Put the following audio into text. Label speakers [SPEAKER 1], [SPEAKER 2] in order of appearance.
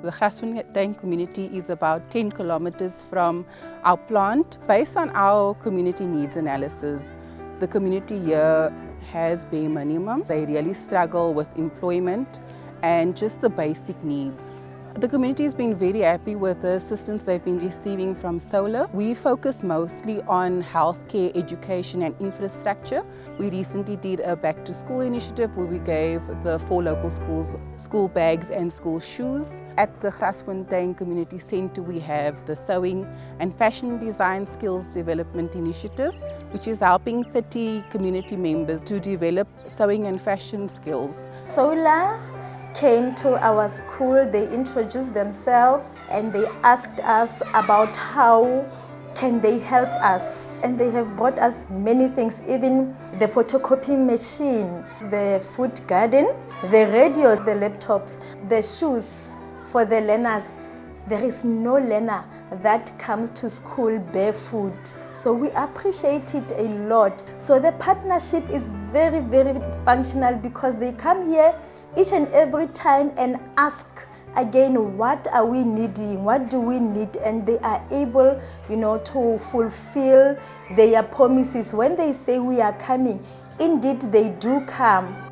[SPEAKER 1] The Haffejee community is about 10 kilometers from our plant. Based on our community needs analysis, the community here has bare minimum. They really struggle with employment and just the basic needs. The community has been very happy with the assistance they've been receiving from solar. We focus mostly on healthcare, education and infrastructure. We recently did a back to school initiative where we gave the 4 local schools school bags and school shoes. At the Haffejee Community Centre we have the Sewing and Fashion Design Skills Development Initiative, which is helping 30 community members to develop sewing and fashion skills.
[SPEAKER 2] Solar came to our school, they introduced themselves and they asked us about how can they help us. And they have brought us many things, even the photocopying machine, the food garden, the radios, the laptops, the shoes for the learners. There is no learner that comes to school barefoot. So we appreciate it a lot. So the partnership is very, very functional because they come here each and every time and ask again, what are we needing? What do we need? And they are able, to fulfill their promises. When they say we are coming, indeed they do come.